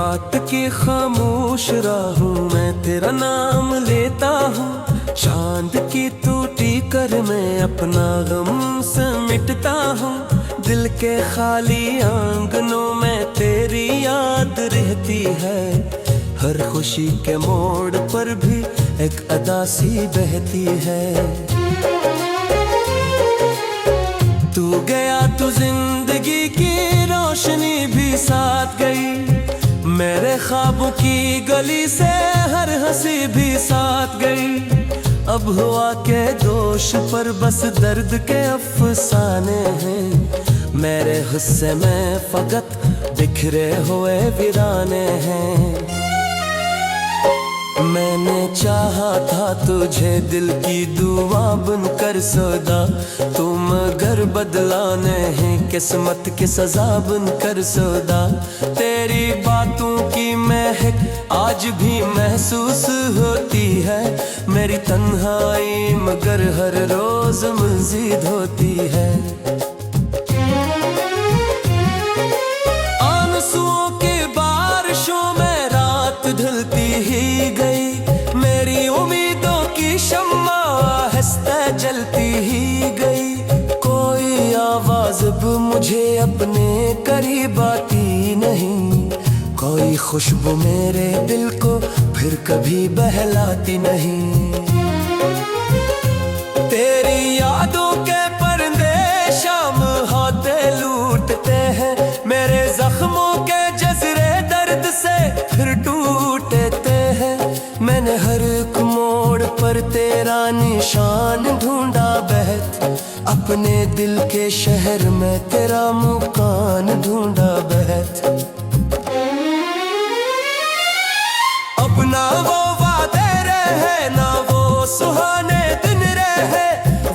रात की खामोश राहों में तेरा नाम लेता हूँ। चांद की टूटी कर मैं अपना गम समेटता हूँ। दिल के खाली आंगनों में तेरी याद रहती है। हर खुशी के मोड़ पर भी एक अदा सी बहती है। तू गया तो जिंदगी की रोशनी भी साथ गई। मेरे ख्वाबों की गली से हर हंसी भी साथ गई। अब हुआ के दोष पर बस दर्द के अफसाने हैं। मेरे हिस्से में फकत बिखरे हुए वीराने हैं। मैंने चाहा था तुझे दिल की दुआ बनकर सदा, तुम अगर बदला नहीं किस्मत की सजा बनकर सदा। तेरी बातों की महक आज भी महसूस होती है। मेरी तन्हाई मगर हर रोज मज़ीद होती है। आंसुओं की बारिशों में रात ढलती ही गई। मेरी उम्मीदों की शम्मा आहिस्ता जलती ही गई। कोई आवाज अब मुझे अपने करीब आती नहीं। कोई खुशबू मेरे दिल को फिर कभी बहलाती नहीं। तेरी यादों के परंदे शाम होते लूटते हैं। मेरे जख्मों के जज़रे दर्द से फिर टूटते हैं। मैंने हर एक मोड़ पर तेरा निशान ढूंढा बहत। अपने दिल के शहर में तेरा मुकान ढूंढा बहत। अब ना वो वादे रहे ना वो सुहाने दिन रहे।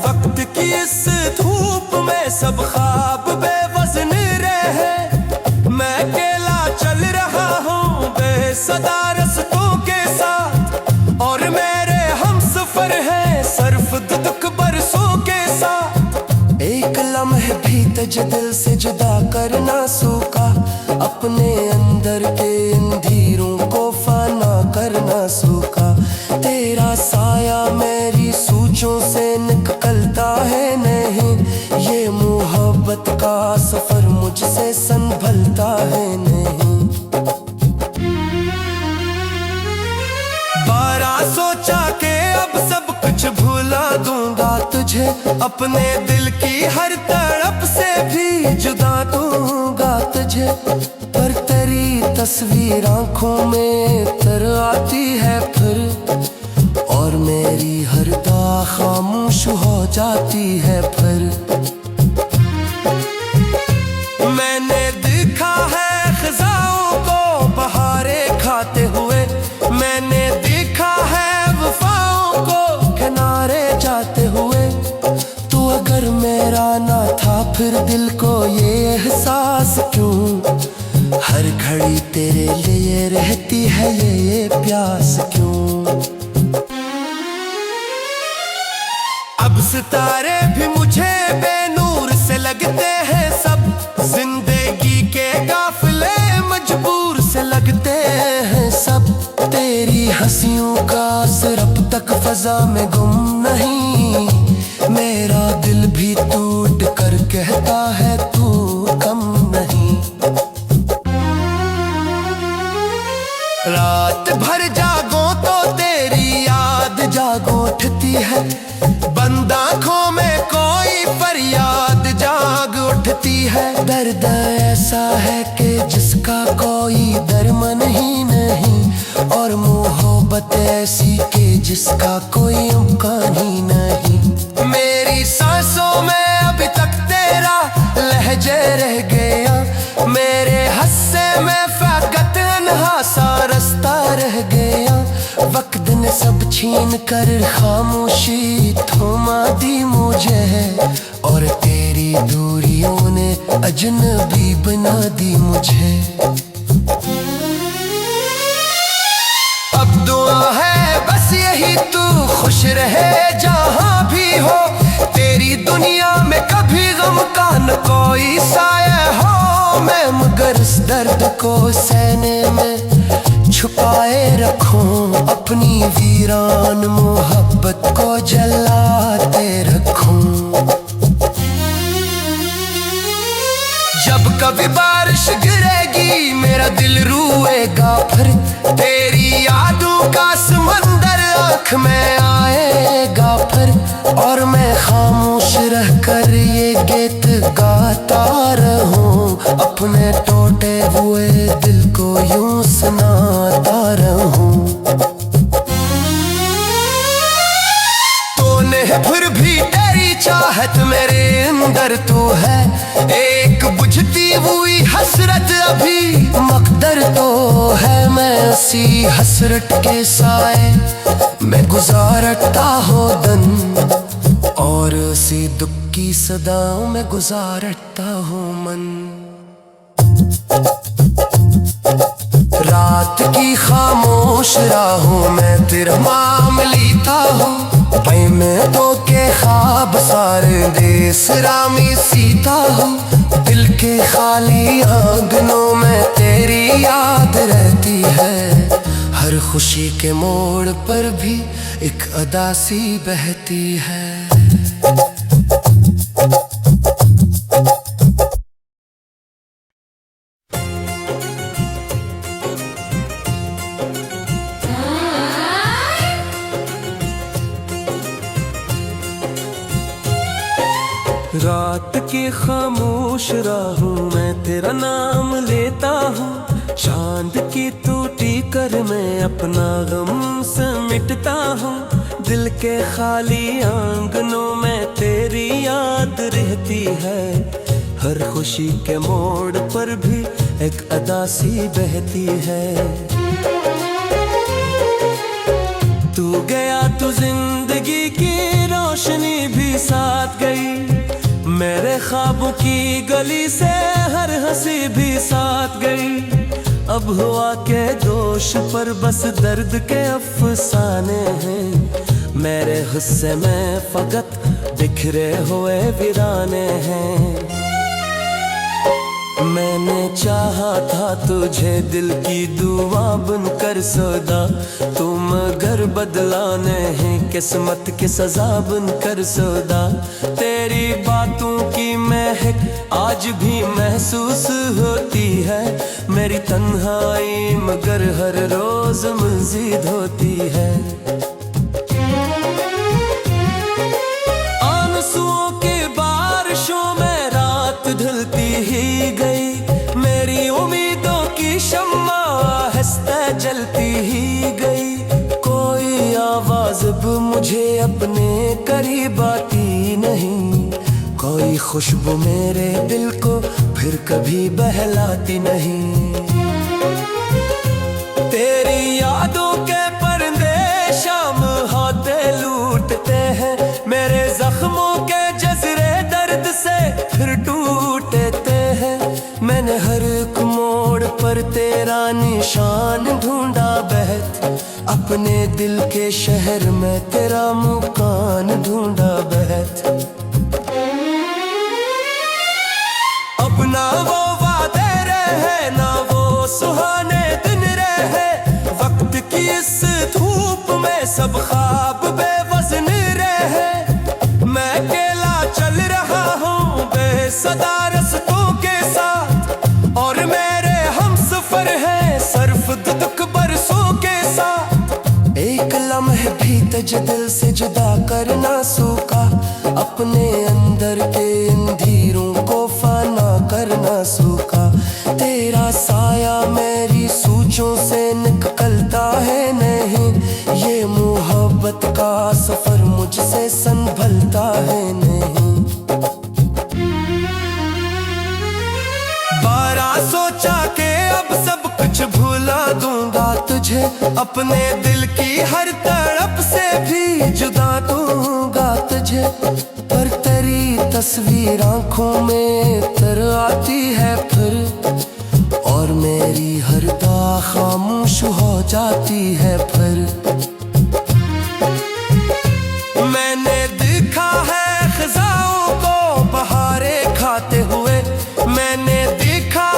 वक्त की इस धूप में सब ख्वाब बेवज़न रहे। मैं अकेला चल रहा हूँ बेसदा रस्तों के साथ। और मेरे हमसफर हैं सर्फ दुख बरसों के साथ। एक लम्हे भी तुझे दिल से जुदा करना सूखा। अपने अंदर के अंधेरों को फाना करना सूखा। तेरा साया मेरी सोचों से निकलता है नहीं। ये मोहब्बत का सफर मुझसे संभलता है नहीं। बारा सोचा के अब सब कुछ भुला दूंगा तुझे। अपने दिल की हर तड़प से भी जुदा दूंगा तुझे। पर तेरी तस्वीर आंखों में तर आती है फिर। और मेरी हर दुआ खामोश हो जाती है फिर। मैंने देखा है ख़ज़ाओं को बहारें खाते हुए। मैंने देखा है वफ़ाओं को किनारे जाते हुए। तू अगर मेरा ना था फिर दिल को ये एहसास क्यों। हर घड़ी तेरे लिए रहती है ये प्यास क्यों। अब सितारे भी मुझे बेनूर से लगते हैं सब। जिंदगी के काफिले मजबूर से लगते हैं सब। तेरी हंसियों का असर अब तक फजा में गुम नहीं। मेरा दिल भी टूट कर कहता है तू कम नहीं। रात भर जागो तो तेरी याद जागो उठती है। बंद आँखों में कोई फरियाद जाग उठती है। दर्द ऐसा है कि जिसका कोई दर्मन ही नहीं। और मोहब्बत ऐसी कि जिसका कोई इम्कान ही नहीं। मेरी सांसों में अभी तक तेरा लहजे रह गया। मेरे हस्से में फ़कत अनहा सा रास्ता रह गया। वक्त ने सब छीन कर खामोशी थमा दी मुझे। और तेरी दूरियों ने अजनबी बना दी मुझे। अब दुआ है बस यही तू खुश रहे जहाँ भी हो। तेरी दुनिया में कभी गम का न कोई साया हो। मैं, मगर इस दर्द को सहने में छुपाए रखूं, अपनी वीरान मोहब्बत को जलाते रखूं। जब कभी बारिश गिरेगी मेरा दिल रोएगा, फिर तेरी यादों का समंदर आँख में आएगा फिर, और मैं खामोश रहकर ये गीत गाता रहूं, अपने टूटे हुए दिल को यूं सुनाता रहूं। तूने फिर भी तेरी चाहत मेरे अंदर तो है, एक बुझती हुई हसरत अभी मकदर तो है। मैं उसी हसरत के साए मैं गुजारता हूँ दिन, और उसी दुख की सदाओं में गुजारता हूँ मन। रात की खामोश राहों में तेरा नाम लेता हूँ, भाई मैं तो के ख्वाब सारे देश रामी सीता हूँ। दिल के खाली आंगनों में तेरी याद रहती है, हर खुशी के मोड़ पर भी एक अदासी बहती है। रात की खामोश राहों में तेरा नाम लेता हूँ, चांद की टूटी कर मैं अपना गम समेटता हूँ। दिल के खाली आंगनों में तेरी याद रहती है, हर खुशी के मोड़ पर भी एक अदासी बहती है। तू गया तो जिंदगी की रोशनी भी साथ गई, मेरे ख्वाबों की गली से हर हंसी भी साथ गई। अब हुआ के दोष पर बस दर्द के अफसाने हैं, मेरे हिस्से में फकत बिखरे हुए वीराने हैं। मैंने चाहा था तुझे दिल की दुआ बनकर सदा, तुम घर बदलाने हैं किस्मत की सजा बनकर सदा। तेरी बातों की महक आज भी महसूस होती है, मेरी तन्हाई मगर हर रोज मज़ीद होती है। आंसुओं की बारिशों में रात ढलती ही गई, मेरी उम्मीदों की शम्मा आहिस्ता जलती ही गई। कोई आवाज अब मुझे अपने करीब आती नहीं, कोई खुशबू मेरे दिल को फिर कभी बहलाती नहीं। तेरी यादों के पर्दे शाम होते लूटते हैं, मेरे जख्मों के जज़रे दर्द से फिर टूटते हैं। मैंने हर एक मोड़ पर तेरा निशान ढूंढा बहत, अपने दिल के शहर में तेरा मुकान ढूंढा बहत। अब ना वो वादे रहे ना वो सुहाने दिन रहे, वक्त की इस धूप में सब ख्वाब बेवज़न रहे। मैं अकेला चल रहा हूँ बेसदा रस्तों के साथ, और मेरे हमसफर हैं सर्फ दुख बरसों के साथ। एक लम्हे भी तुझे दिल से जुदा करना सूखा, अपने अंदर के अंधेरों को फाना करना सूखा। तेरा साया मेरी सोचों से निकलता है नहीं, ये मोहब्बत का सफर मुझसे संभलता है नहीं। बारह सोचा के अब सब कुछ भुला दूंगा तुझे, अपने दिल की हर तड़प से भी जुदा दूंगा तुझे। पर तेरी तस्वीर आंखों में तर आती है फिर, और मेरी हर दुआ खामोश हो जाती है फिर। मैंने देखा है खज़ाओं को बहारें खाते हुए, मैंने देखा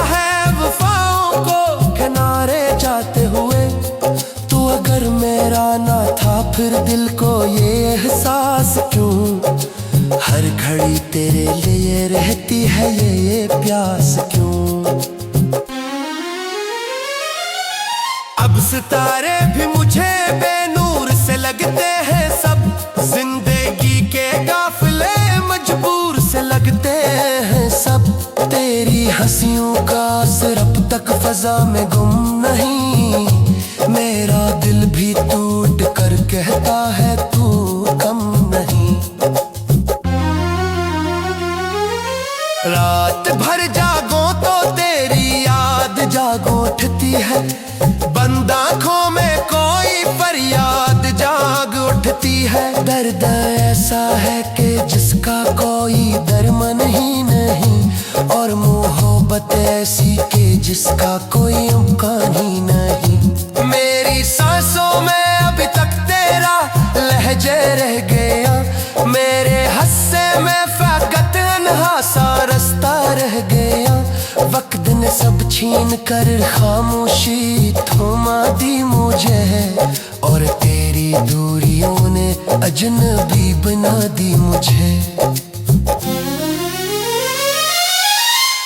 मेरा ना था फिर दिल को ये एहसास क्यों, हर घड़ी तेरे लिए रहती है ये प्यास क्यों। अब सितारे भी मुझे बेनूर से लगते हैं सब, जिंदगी के काफिले मजबूर से लगते हैं सब। तेरी हंसियों का असर अब तक फजा में गुम नहीं, मेरा दिल भी टूट कर कहता है तू कम नहीं। रात भर जागो तो तेरी याद जागो उठती है, बंद आँखों में कोई फरियाद जाग उठती है। दर्द ऐसा है कि जिसका कोई दरमन ही नहीं, और मोहब्बत ऐसी कि जिसका कोई इम्कान ही नहीं। मेरी सांसों में अभी तक तेरा लहजे रह गया, मेरे हस्से में फकत अनहा सा रास्ता रह गया। वक्त ने सब छीन कर खामोशी थमा दी मुझे, और तेरी दूरियों ने अजनबी बना दी मुझे।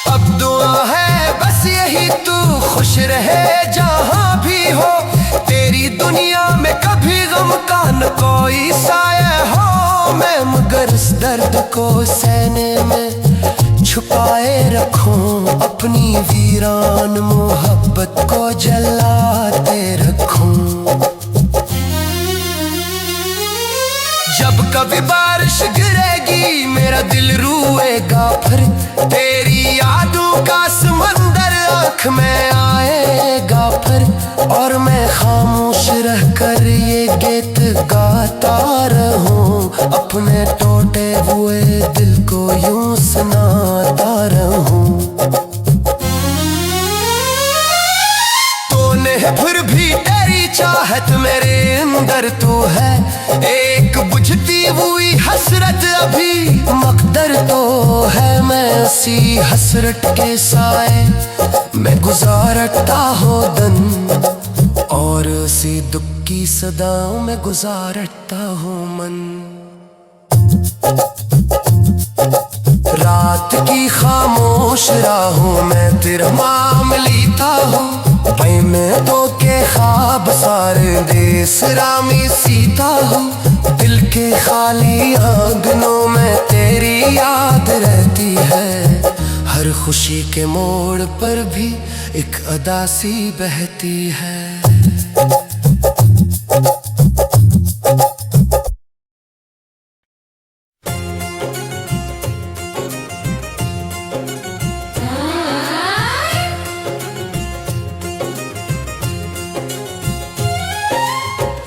अब दुआ है बस यही तू खुश रहे जहाँ भी हो, तेरी दुनिया में कभी गम का न कोई साया हो। मैं मगर इस दर्द को सहने में छुपाए रखूं, अपनी वीरान मोहब्बत को जलाते रखूं। जब कभी बारिश गिरेगी मेरा दिल रोएगा फिर, तेरी यादों का समंदर आँख में आएगा फिर। और मैं खामोश रहकर ये गीत गाता रहूं, अपने टूटे हुए दिल को यूं सुनाता रहूं। तूने फिर भी तेरी चाहत मेरे अंदर तू है, एक बुझती हुई हसरत अभी मकदर तो है। मैं उसी हसरत के साए मैं गुजारता हूँ दिन, और उसी दुख की सदाओं में गुजारता हूँ मन। रात की खामोश राहों में तेरा नाम लेता हूँ, मैं तो के ख्वाब सारे देश रामी सीता हूँ। दिल के खाली आंगनों में तेरी याद रहती है, हर खुशी के मोड़ पर भी एक अदा सी बहती है।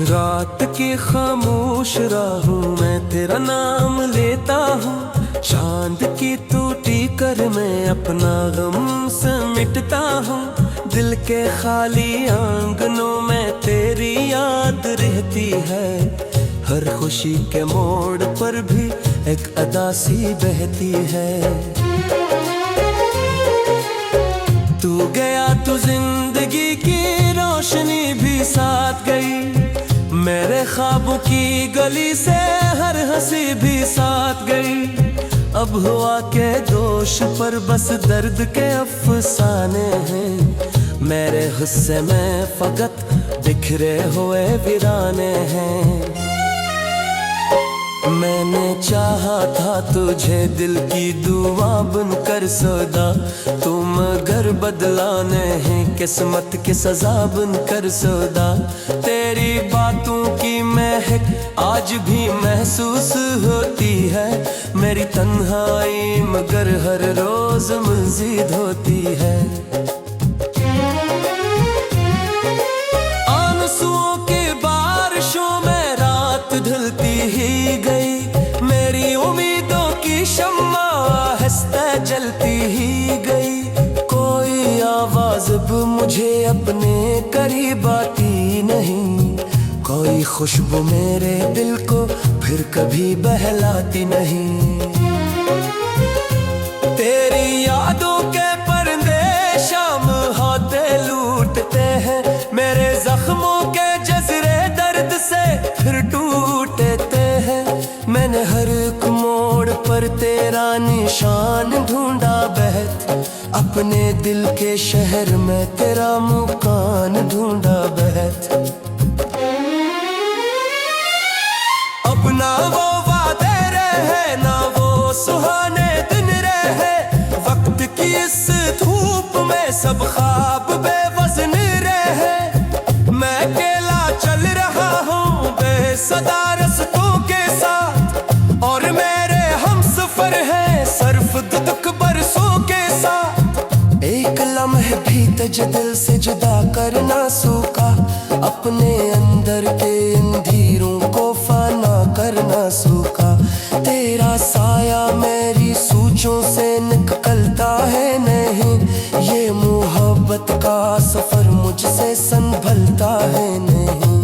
रात की खामोश राहों में तेरा नाम लेता हूँ, चांद की टूटी कर मैं अपना गम समेटता हूँ। दिल के खाली आंगनों में तेरी याद रहती है, हर खुशी के मोड़ पर भी एक अदा सी बहती है। तू गया तो जिंदगी की रोशनी भी साथ गई, मेरे ख्वाबों की गली से हर हंसी भी साथ गई। अब हुआ के दोष पर बस दर्द के अफसाने हैं, मेरे हिस्से में फकत बिखरे हुए वीराने हैं। मैंने चाहा था तुझे दिल की दुआ बनकर सदा, तुम अगर बदलाने हैं किस्मत की सजा बनकर सदा। तेरी बातों की महक आज भी महसूस होती है, मेरी तन्हाई मगर हर रोज मज़ीद होती है। आंसुओं की बारिशों में रात ढलती ही गई, मेरी उम्मीदों की शम्मा आहिस्ता जलती ही गई। कोई आवाज अब मुझे अपने करीब आती नहीं, कोई खुशबू मेरे दिल को फिर कभी बहलाती नहीं। तेरी यादों के परंदे शाम होते लूटते हैं, मेरे जख्मों के जज़रे दर्द तेरा निशान ढूंढा बहत, अपने दिल के शहर में तेरा मुकान ढूंढा बहत। अब ना वो वादे रहे ना वो सुहाने दिन रहे, वक्त की इस धूप में सब ख्वाब बेवजन रहे। मैं अकेला चल रहा हूँ बेसदा रस्तों के साथ, और मेरे हमसफर हैं सर्फ दुख बरसों के साथ। एक लम्हे भी तुझे दिल से जुदा करना सूखा, अपने अंदर के अंधेरों को फाना करना सूखा। तेरा साया मेरी सोचों से निकलता है नहीं, ये मोहब्बत का सफर मुझसे संभलता है नहीं।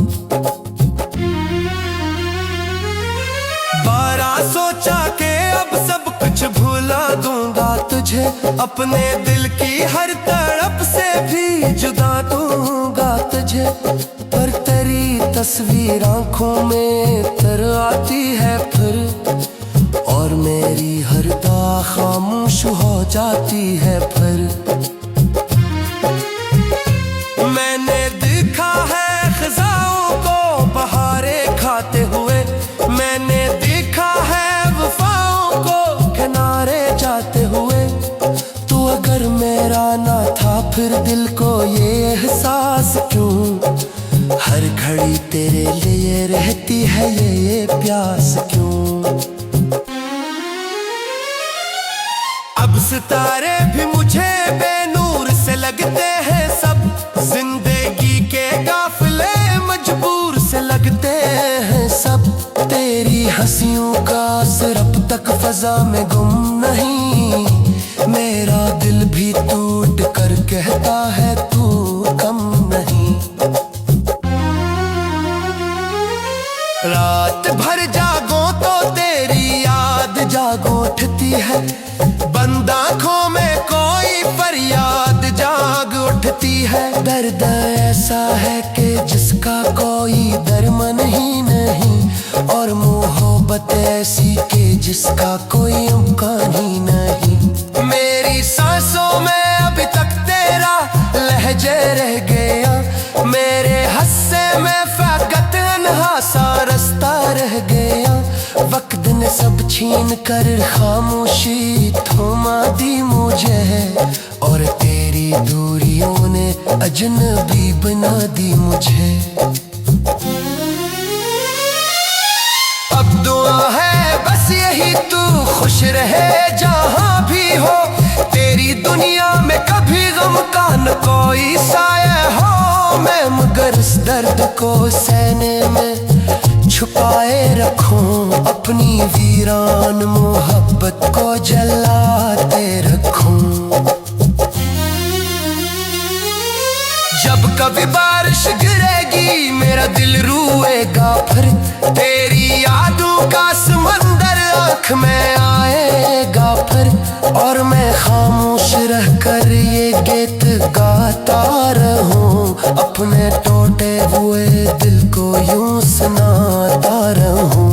बारा सोचा के अब सब कुछ भुला दूंगा तुझे, अपने दिल की हर तड़प से भी जुदा दूंगा तुझे। पर तेरी तस्वीर आंखों में तर आती है फिर, और मेरी हर दा खामोश हो जाती है फिर। मैंने देखा है खज़ाओं को बहारें खाते हुए, मैंने देखा है वफाओं को किनारे जाते हुए। तू अगर मेरा ना था फिर दिल को ये एहसास क्यों, हर घड़ी तेरे लिए रहती है ये प्यास क्यों। अब सितारे भी मुझे बेनूर से लगते हैं सब, जिंदगी के काफिले मजबूर से लगते हैं सब। तेरी हंसियों का असर अब तक फजा में गुम नहीं, मेरा दिल भी टूट कर कहता है तू कम नहीं। रात भर जागो तो तेरी याद जागो उठती है, बंद आँखों में कोई फरियाद जाग उठती है। दर्द ऐसा है कि जिसका कोई दरमन ही नहीं, और मोहब्बत ऐसी कि जिसका कोई इम्कान ही नहीं। मेरी सांसों में अभी तक तेरा लहजे रह गया, मेरे हस्से में फ़कत अनहा सा रास्ता रह गया। वक्त ने सब छीन कर खामोशी थमा दी मुझे, और तेरी दूरियों ने अजनबी बना दी मुझे। अब दुआ है बस यही तू खुश रहे जहाँ भी हो, तेरी दुनिया में कभी गम का न कोई साया हो। मैं मगर इस दर्द को सहने में छुपाए रखूं, अपनी वीरान मोहब्बत को जलाते रखूं। जब कभी बारिश गिरेगी मेरा दिल रोएगा फिर, तेरी यादों का समंदर आँख में आएगा फिर। और मैं खामोश रहकर ये गीत गाता रहूं, अपने टूटे हुए दिल को यूं सुनाता रहूं।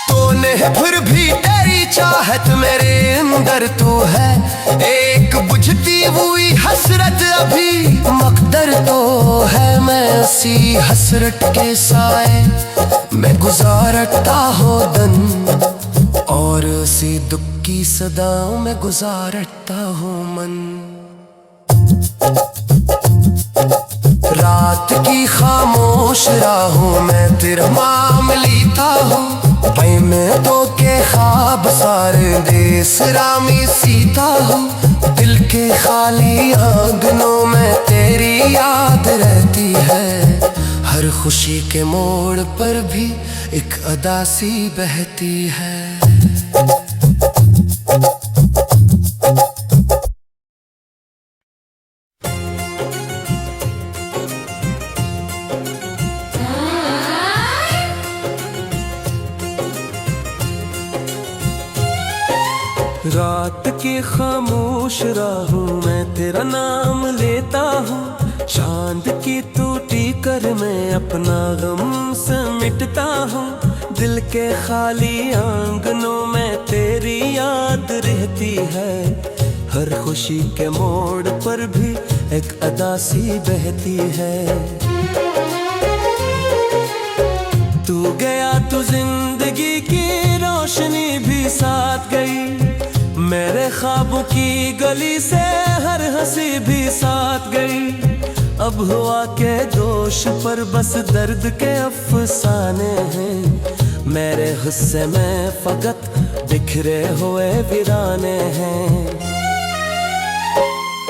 तूने फिर भी तेरी चाहत मेरे अंदर तो है, एक बुझती हुई हसरत अभी मकदर तो है। मैं उसी हसरत के साए मैं गुजारता हूँ दिन, और उसी दुख की सदाओं में गुजारता हूँ मन। रात की खामोश राहों में तेरा नाम लेता हूँ, भाई मैं तो के ख्वाब सारे देश रामी सीता हूँ। दिल के खाली आंगनों में तेरी याद रहती है, हर खुशी के मोड़ पर भी एक अदासी बहती है। रात की खामोश राहों में तेरा नाम लेता हूँ, चांद की टूटी कर मैं अपना गम समेटता हूँ। दिल के खाली आंगनों में तेरी याद रहती है। हर खुशी के मोड़ पर भी एक अदा सी बहती है। तू गया तो जिंदगी की रोशनी भी साथ गई। मेरे ख्वाबों की गली से हर हंसी भी साथ गई। अब हुआ के दोष पर बस दर्द के अफसाने हैं। मेरे हिस्से में फकत बिखरे हुए वीराने हैं।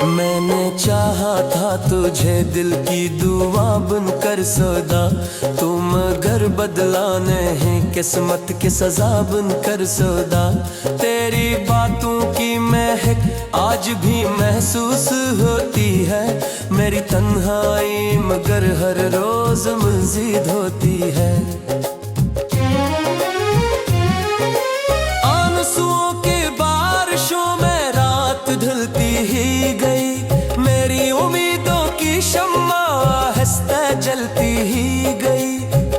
मैंने चाहा था तुझे दिल की दुआ बनकर सौदा, तुम अगर बदलाने हैं किस्मत की सजा बनकर सौदा। तेरी बातों की महक आज भी महसूस होती है। मेरी तन्हाई मगर हर रोज मज़ीद होती है। आंसुओं की बारिशों में रात ढलती ही गई। मेरी उम्मीदों की शम्मा आहिस्ता जलती ही गई।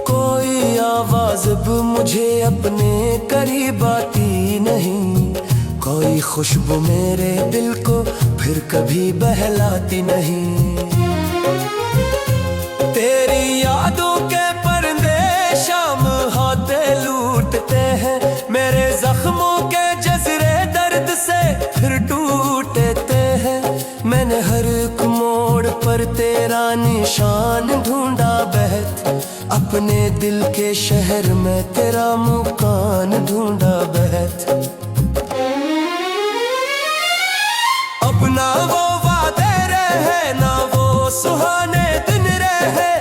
कोई आवाज अब मुझे अपने करीब आती नहीं। कोई खुशबू मेरे दिल को फिर कभी बहलाती नहीं। तेरी यादों के पर्दे शाम होते लूटते हैं। मेरे जख्मों के जज़रे दर्द से फिर टूटते हैं। मैंने हर एक मोड़ पर तेरा निशान ढूंढा बहत, अपने दिल के शहर में तेरा मुकान ढूंढा बहत। अब ना वो वादे रहे ना वो सुहाने दिन रहे।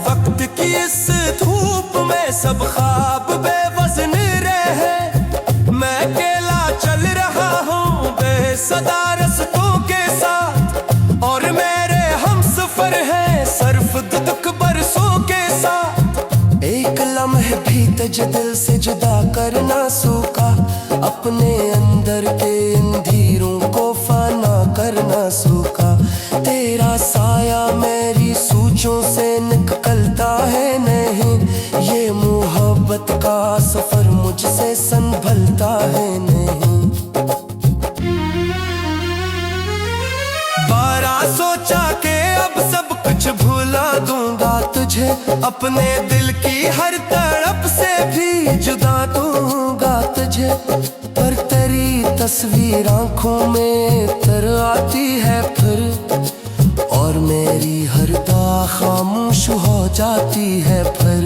वक्त की इस धूप में सब ख्वाब बेवज़न रहे। मैं अकेला चल रहा हूँ बेसदा रस्तों के साथ, और मेरे हमसफर हैं सर्फ दुख बरसों के साथ। एक लम्हे भी तुझे दिल से जुदा करना सूखा, अपने अंदर के अंधेरों को फाना करना सूखा। तेरा साया मेरी सोचों से निकलता है नहीं। ये मोहब्बत का सफर मुझसे संभलता है नहीं। बारा सोचा के अब सब कुछ भुला दूंगा तुझे, अपने दिल की हर तड़प से भी जुदा दूंगा तुझे। पर तेरी तस्वीर आंखों में तर आती है फिर, और मेरी हर दुआ खामोश हो जाती है फिर।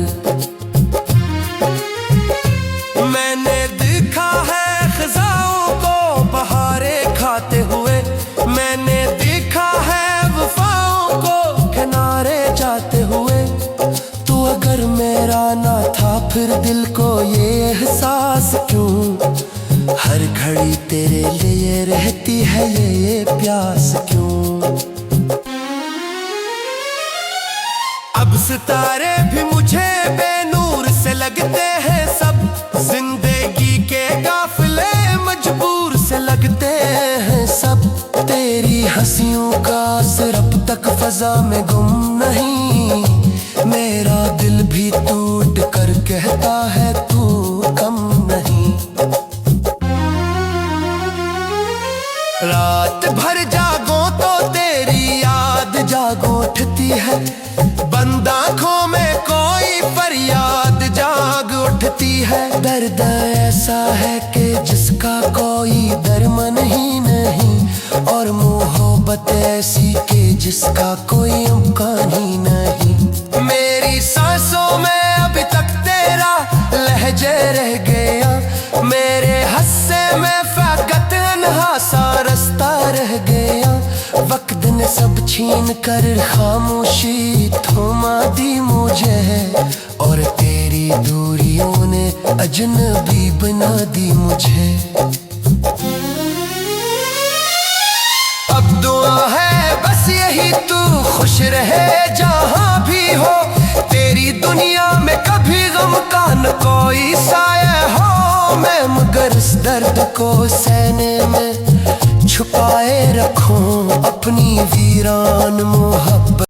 मैंने देखा है खज़ाओं को बहारे खाते हुए। मैंने देखा है वफाओं को किनारे जाते हुए। तू अगर मेरा ना था फिर दिल को ये एहसास क्यों? हर घड़ी तेरे लिए रहती है ये प्यास क्यों? अब सितारे भी मुझे बेनूर से लगते हैं सब। जिंदगी के काफिले मजबूर से लगते हैं सब। तेरी हंसियों का असर अब तक फजा में गुम नहीं। मेरा दिल भी टूट कर कहता है तू कम नहीं। रात भर जागो तो तेरी याद जागो उठती है। बंद आँखों में कोई फरियाद जाग उठती है। दर्द ऐसा है कि जिसका कोई दर्मन ही नहीं, और मोहब्बत ऐसी कि जिसका कोई इम्कान ही नहीं। मेरी सांसों में अभी तक तेरा लहजे रह गया। मेरे हस्से में फकत अनहा सा रास्ता रह गया। वक्त ने सब छीन कर खामोशी थमा दी मुझे, और तेरी दूरियों ने अजनबी बना दी मुझे। अब दुआ है बस यही तू खुश रहे जहाँ भी हो। तेरी दुनिया में कभी गम का न कोई साया हो। मैं मगर इस दर्द को सहने में छुपाए रखूं अपनी वीरान मोहब्बत।